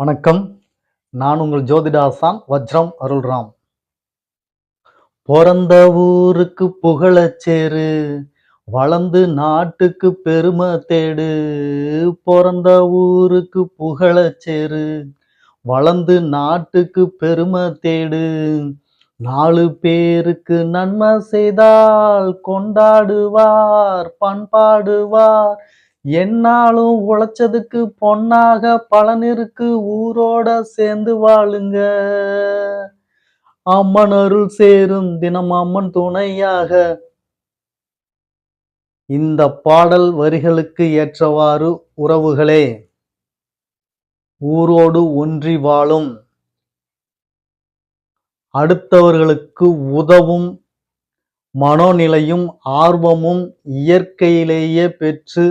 வணக்கம். நான் உங்கள் ஜோதிடாசான் வஜ்ரம் அருள்ராம். பொறந்த ஊருக்கு புகழச்சேரு, வளர்ந்து நாட்டுக்கு பெருமை தேடு. பொறந்த ஊருக்கு புகழச்சேரு, வளர்ந்து நாட்டுக்கு பெருமை தேடு. 4 பேருக்கு நன்மை செய்தால் கொண்டாடுவார், பண்பாடுவார். என்னாலும் உழைச்சதுக்கு பொன்னாக பலன் இருக்கு, ஊரோட சேர்ந்து வாழுங்க. அம்மன் அருள் சேரும் தினம் அம்மன் துணையாக. இந்த பாடல் வரிகளுக்கு ஏற்றவாறு உறவுகளே, ஊரோடு ஒன்றி வாழும், அடுத்தவர்களுக்கு உதவும் மனோநிலையும் ஆர்வமும் இயற்கையிலேயே பெற்று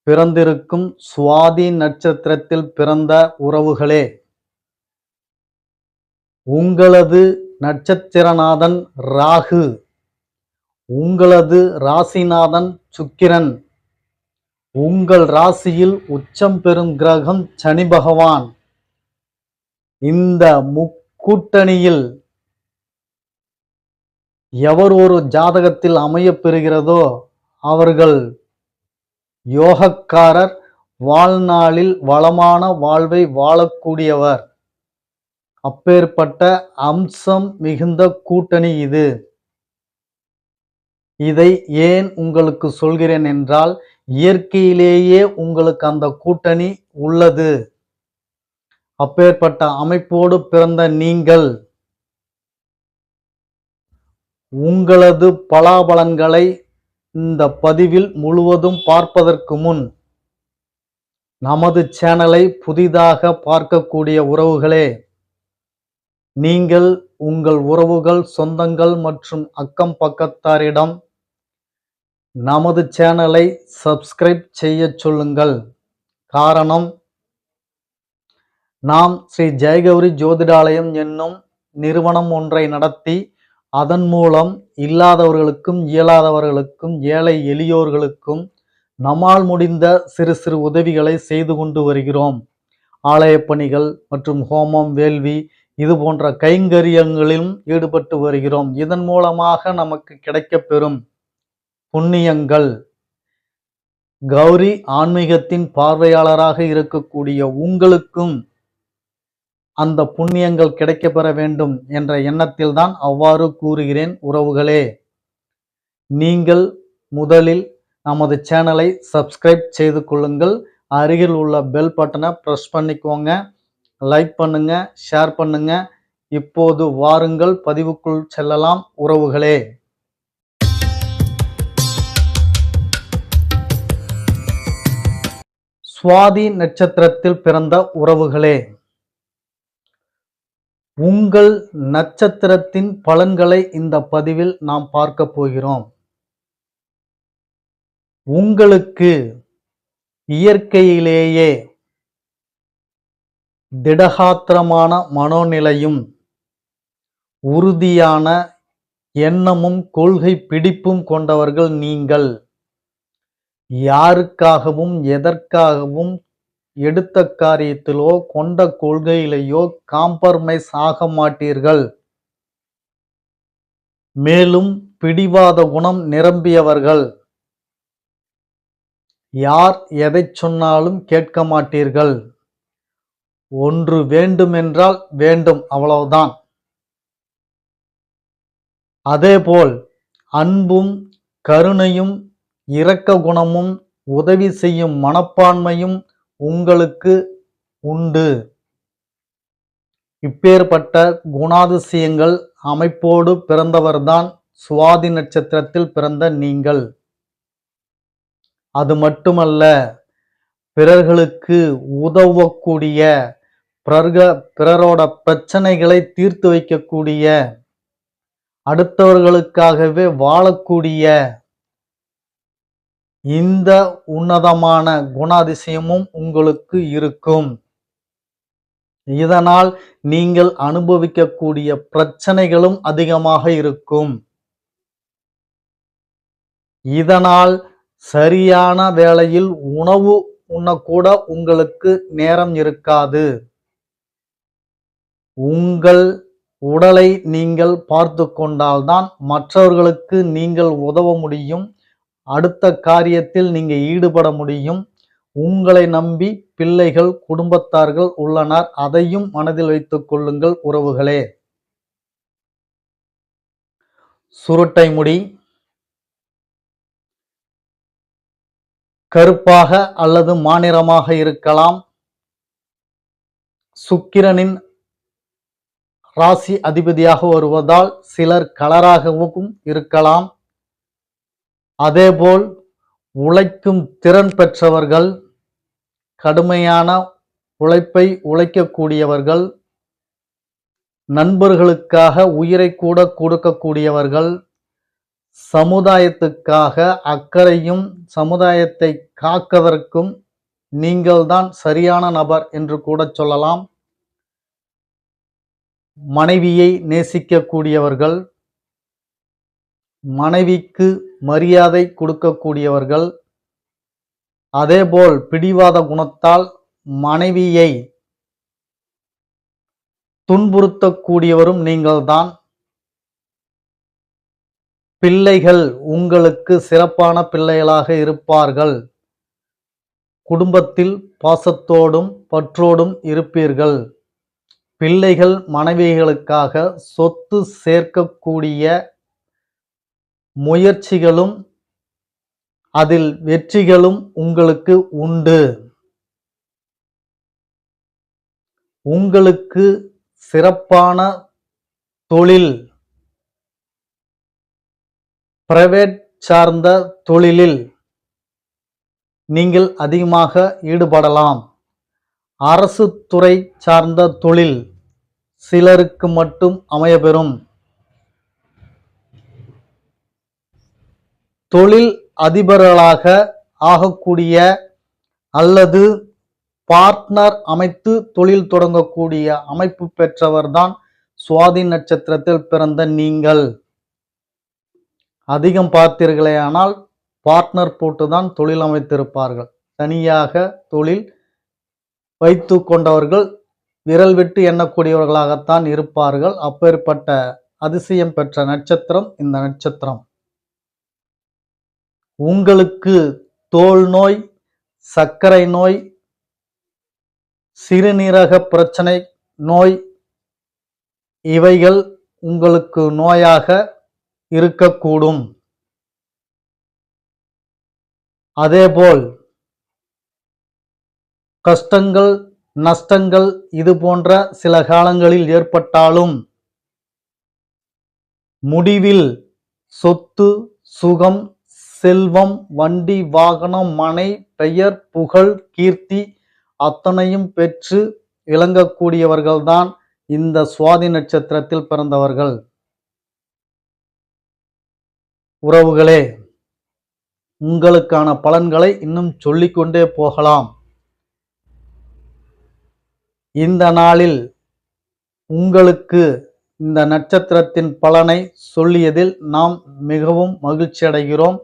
பிறந்திருக்கும் சுவாதி நட்சத்திரத்தில் பிறந்த உறவுகளே, உங்களது நட்சத்திரநாதன் ராகு, உங்களது ராசிநாதன் சுக்கிரன், உங்கள் ராசியில் உச்சம் பெறும் கிரகம் சனி பகவான். இந்த முக்கூட்டணியில் எவர் ஒரு ஜாதகத்தில் அமைய பெறுகிறதோ அவர்கள் யோகக்காரர், வாழ்நாளில் வளமான வாழ்வை வாழக்கூடியவர். அப்பேற்பட்ட அம்சம் மிகுந்த கூட்டணி இது. இதை ஏன் உங்களுக்கு சொல்கிறேன் என்றால், இயற்கையிலேயே உங்களுக்கு அந்த கூட்டணி உள்ளது. அப்பேற்பட்ட அமைப்போடு பிறந்த நீங்கள் உங்களது பலாபலன்களை இந்த பதிவில் முழுவதும் பார்ப்பதற்கு முன், நமது சேனலை புதிதாக பார்க்கக்கூடிய உறவுகளே, நீங்கள் உங்கள் உறவுகள், சொந்தங்கள் மற்றும் அக்கம் பக்கத்தாரிடம் நமது சேனலை சப்ஸ்கிரைப் செய்ய சொல்லுங்கள். காரணம், நாம் ஸ்ரீ ஜெயகௌரி ஜோதிடாலயம் என்னும் நிறுவனம் ஒன்றை நடத்தி அதன் மூலம் இல்லாதவர்களுக்கும் இயலாதவர்களுக்கும் ஏழை எளியோர்களுக்கும் நம்மால் முடிந்த சிறு சிறு உதவிகளை செய்து கொண்டு வருகிறோம். ஆலய பணிகள் மற்றும் ஹோமம், வேள்வி இது போன்ற கைங்கரியங்களிலும் ஈடுபட்டு வருகிறோம். இதன் மூலமாக நமக்கு கிடைக்கப்பெறும் புண்ணியங்கள், கௌரி ஆன்மீகத்தின் பார்வையாளராக இருக்கக்கூடிய உங்களுக்கும் அந்த புண்ணியங்கள் கிடைக்கப்பெற வேண்டும் என்ற எண்ணத்தில் தான் அவ்வாறு கூறுகிறேன். உறவுகளே, நீங்கள் முதலில் நமது சேனலை சப்ஸ்கிரைப் செய்து கொள்ளுங்கள். அருகில் உள்ள பெல் பட்டனை பிரஸ் பண்ணிக்கோங்க. லைக் பண்ணுங்க, ஷேர் பண்ணுங்க. இப்போது வாருங்கள் பதிவுக்குள் செல்லலாம் உறவுகளே. சுவாதி நட்சத்திரத்தில் பிறந்த உறவுகளே, உங்கள் நட்சத்திரத்தின் பலன்களை இந்த பதிவில் நாம் பார்க்க போகிறோம். உங்களுக்கு இயற்கையிலேயே திடகாத்திரமான மனோநிலையும் உறுதியான எண்ணமும் கொள்கை பிடிப்பும் கொண்டவர்கள் நீங்கள். யாருக்காகவும் எதற்காகவும் எடுத்த காரியத்திலோ கொண்ட கொள்கையிலேயோ காம்ப்ரமைஸ் ஆக மாட்டீர்கள். மேலும் பிடிவாத குணம் நிரம்பியவர்கள். யார் எதை சொன்னாலும் கேட்க மாட்டீர்கள். ஒன்று வேண்டுமென்றால் வேண்டும், அவ்வளவுதான். அதேபோல் அன்பும் கருணையும் இரக்க குணமும் உதவி செய்யும் மனப்பான்மையும் உங்களுக்கு உண்டு. இப்பேற்பட்ட குணாதிசயங்கள் அமைப்போடு பிறந்தவர்தான் சுவாதி நட்சத்திரத்தில் பிறந்த நீங்கள். அது மட்டுமல்ல, பிறர்களுக்கு உதவக்கூடிய, பிறரோட பிரச்சனைகளை தீர்த்து வைக்கக்கூடிய, அடுத்தவர்களுக்காகவே வாழக்கூடிய இந்த உன்னதமான குணாதிசயமும் உங்களுக்கு இருக்கும். இதனால் நீங்கள் அனுபவிக்கக்கூடிய பிரச்சனைகளும் அதிகமாக இருக்கும். இதனால் சரியான வேளையில் உணவு உண்ணக்கூட உங்களுக்கு நேரம் இருக்காது. உங்கள் உடலை நீங்கள் பார்த்து கொண்டால்தான் மற்றவர்களுக்கு நீங்கள் உதவ முடியும். அடுத்த காரியத்தில் நீங்க ஈடுபட முடியும். உங்களை நம்பி பிள்ளைகள், குடும்பத்தார்கள் உள்ளனர். அதையும் மனதில் வைத்துக் கொள்ளுங்கள் உறவுகளே. சுருட்டை முடி, கருப்பாக அல்லது மாநிறமாக இருக்கலாம். சுக்கிரனின் ராசி அதிபதியாக வருவதால் சிலர் கலராகவும் இருக்கலாம். அதேபோல் உழைக்கும் திறன் பெற்றவர்கள், கடுமையான உழைப்பை உழைக்கக்கூடியவர்கள், நண்பர்களுக்காக உயிரை கூட கொடுக்கக்கூடியவர்கள், சமுதாயத்துக்காக அக்கறையும் சமுதாயத்தை காக்கதற்கும் நீங்கள்தான் சரியான நபர் என்று கூட சொல்லலாம். மனைவியை நேசிக்கக்கூடியவர்கள், மனைவிக்கு மரியாதை கொடுக்கக்கூடியவர்கள், அதேபோல் பிடிவாத குணத்தால் மனைவியை துன்புறுத்தக்கூடியவரும் நீங்கள்தான். பிள்ளைகள் உங்களுக்கு சிறப்பான பிள்ளைகளாக இருப்பார்கள். குடும்பத்தில் பாசத்தோடும் பற்றோடும் இருப்பீர்கள். பிள்ளைகள் மனைவிகளுக்காக சொத்து சேர்க்கக்கூடிய முயற்சிகளும் அதில் வெற்றிகளும் உங்களுக்கு உண்டு. உங்களுக்கு சிறப்பான தொழில், பிரைவேட் சார்ந்த தொழிலில் நீங்கள் அதிகமாக ஈடுபடலாம். அரசு துறை சார்ந்த தொழில் சிலருக்கு மட்டும் அமையப்பெறும். தொழில் அதிபர்களாக ஆகக்கூடிய அல்லது பார்ட்னர் அமைத்து தொழில் தொடங்கக்கூடிய அமைப்பு பெற்றவர்தான் சுவாதி நட்சத்திரத்தில் பிறந்த நீங்கள். அதிகம் பார்த்தீர்களேயானால் பார்ட்னர் போட்டுதான் தொழில் அமைத்திருப்பார்கள். தனியாக தொழில் வைத்து கொண்டவர்கள் விரல் விட்டு எண்ணக்கூடியவர்களாகத்தான் இருப்பார்கள். அப்பேற்பட்ட அதிசயம் பெற்ற நட்சத்திரம் இந்த நட்சத்திரம். உங்களுக்கு தோல் நோய், சர்க்கரை நோய், சிறுநீரக பிரச்சனை நோய், இவைகள் உங்களுக்கு நோயாக இருக்கக்கூடும். அதேபோல் கஷ்டங்கள், நஷ்டங்கள் இது போன்ற சில காலங்களில் ஏற்பட்டாலும் முடிவில் சொத்து, சுகம், செல்வம், வண்டி, வாகனம், மனை, பெயர், புகழ், கீர்த்தி அத்தனையும் பெற்று விளங்கக்கூடியவர்கள்தான் இந்த சுவாதி நட்சத்திரத்தில் பிறந்தவர்கள். உறவுகளே, உங்களுக்கான பலன்களை இன்னும் சொல்லிக்கொண்டே போகலாம். இந்த நாளில் உங்களுக்கு இந்த நட்சத்திரத்தின் பலனை சொல்லியதில் நாம் மிகவும் மகிழ்ச்சி அடைகிறோம்.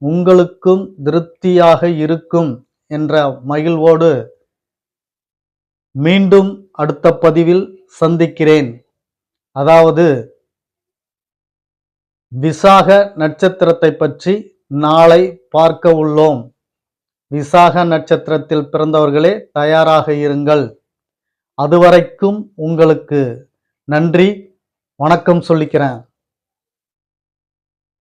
உங்களுக்கும் திருப்தியாக இருக்கும் என்ற மகிழ்வோடு மீண்டும் அடுத்த பதிவில் சந்திக்கிறேன். அதாவது விசாக நட்சத்திரத்தை பற்றி நாளை பார்க்க உள்ளோம். விசாக நட்சத்திரத்தில் பிறந்தவர்களே தயாராக இருங்கள். அதுவரைக்கும் உங்களுக்கு நன்றி, வணக்கம் சொல்லிக்கிறேன்.